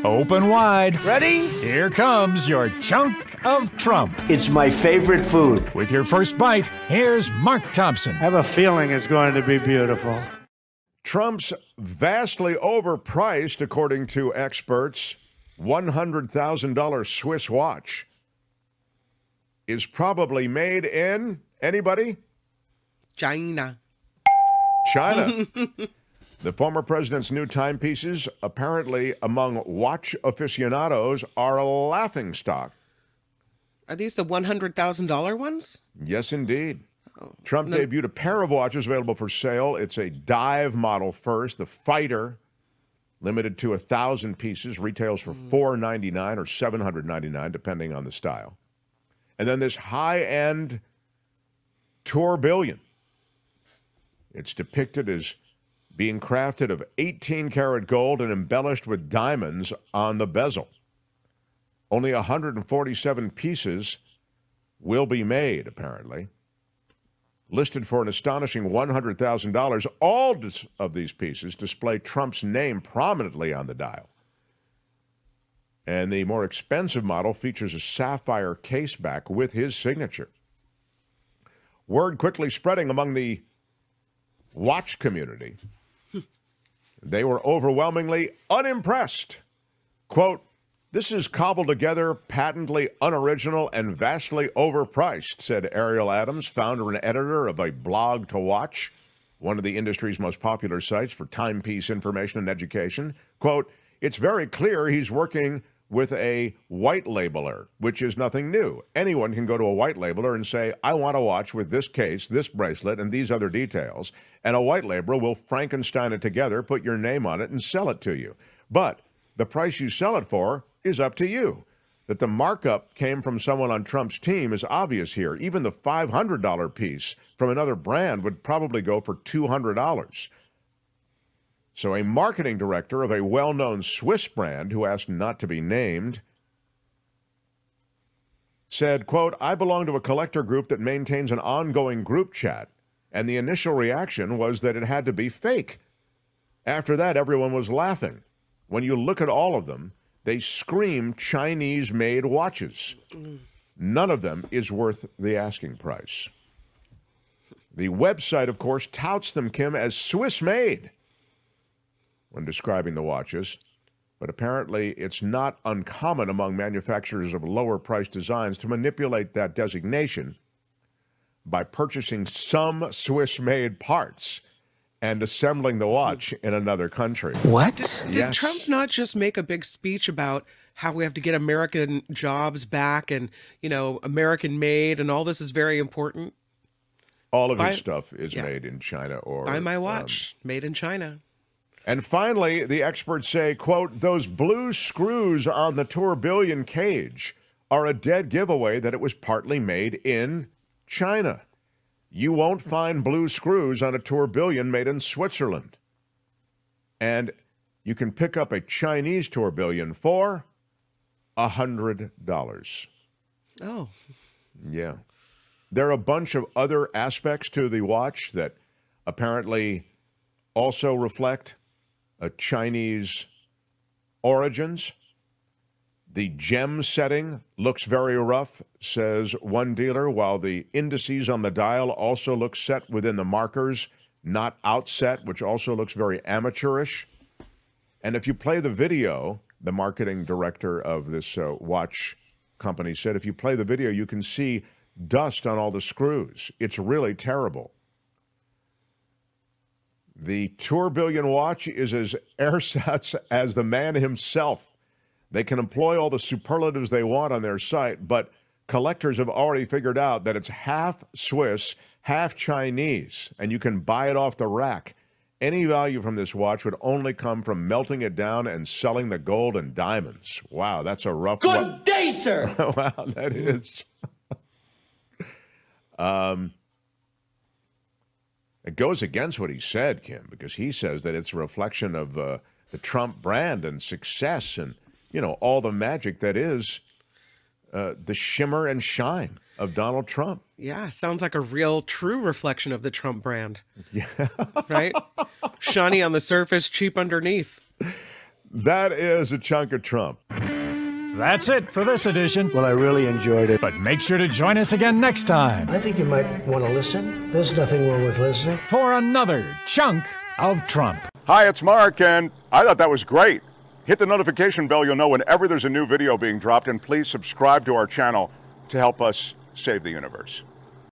Open wide. Ready? Here comes your chunk of Trump. It's my favorite food. With your first bite, here's Mark Thompson. I have a feeling it's going to be beautiful. Trump's vastly overpriced, according to experts, $100,000 Swiss watch is probably made in, anybody? China. China. The former president's new timepieces, apparently among watch aficionados, are a laughingstock. Are these the $100,000 ones? Yes, indeed. Oh, Trump debuted a pair of watches available for sale. It's a dive model first, the Fighter, limited to 1,000 pieces, retails for $499 or $799, depending on the style. And then this high-end tourbillon. It's depicted as being crafted of 18-karat gold and embellished with diamonds on the bezel. Only 147 pieces will be made, apparently. Listed for an astonishing $100,000, all of these pieces display Trump's name prominently on the dial. And the more expensive model features a sapphire caseback with his signature. Word quickly spreading among the watch community. They were overwhelmingly unimpressed. Quote, "This is cobbled together, patently unoriginal, and vastly overpriced," said Ariel Adams, founder and editor of a blog to watch, one of the industry's most popular sites for timepiece information and education. Quote, "It's very clear he's working with a white labeler, which is nothing new. Anyone can go to a white labeler and say, I want a watch with this case, this bracelet, and these other details, and a white labeler will Frankenstein it together, put your name on it, and sell it to you. But the price you sell it for is up to you. That the markup came from someone on Trump's team is obvious here. Even the $500 piece from another brand would probably go for $200. So a marketing director of a well-known Swiss brand, who asked not to be named, said, quote, "I belong to a collector group that maintains an ongoing group chat, and the initial reaction was that it had to be fake. After that, everyone was laughing. When you look at all of them, they scream Chinese-made watches. None of them is worth the asking price." The website, of course, touts them, Kim, as Swiss-made when describing the watches, but apparently it's not uncommon among manufacturers of lower-priced designs to manipulate that designation by purchasing some Swiss-made parts and assembling the watch in another country. What? Did Yes. Trump not just make a big speech about how we have to get American jobs back and, American made and all this is very important? All of his stuff is made in China or... Buy my watch, made in China. And finally, the experts say, quote, "Those blue screws on the tourbillon cage are a dead giveaway that it was partly made in China. You won't find blue screws on a tourbillon made in Switzerland. And you can pick up a Chinese tourbillon for $100. Oh. Yeah. There are a bunch of other aspects to the watch that apparently also reflect a Chinese origins. The gem setting looks very rough, says one dealer, while the indices on the dial also look set within the markers, not outset, which also looks very amateurish. And if you play the video, the marketing director of this watch company said, if you play the video, you can see dust on all the screws. It's really terrible. The tourbillon watch is as ersatz as the man himself. They can employ all the superlatives they want on their site, but collectors have already figured out that it's half Swiss, half Chinese, and you can buy it off the rack. Any value from this watch would only come from melting it down and selling the gold and diamonds. Wow, that's a rough one. Good day, sir. Wow, that is. It goes against what he said, Kim, because he says that it's a reflection of the Trump brand and success and, all the magic that is the shimmer and shine of Donald Trump. Yeah, sounds like a real, true reflection of the Trump brand. Yeah. Right? Shiny on the surface, cheap underneath. That is a chunk of Trump. That's it for this edition. Well, I really enjoyed it. But make sure to join us again next time I think you might want to listen. There's nothing wrong with listening. for another chunk of Trump. Hi, it's Mark, and I thought that was great. Hit the notification bell, you'll know whenever there's a new video being dropped, and please subscribe to our channel to help us save the universe.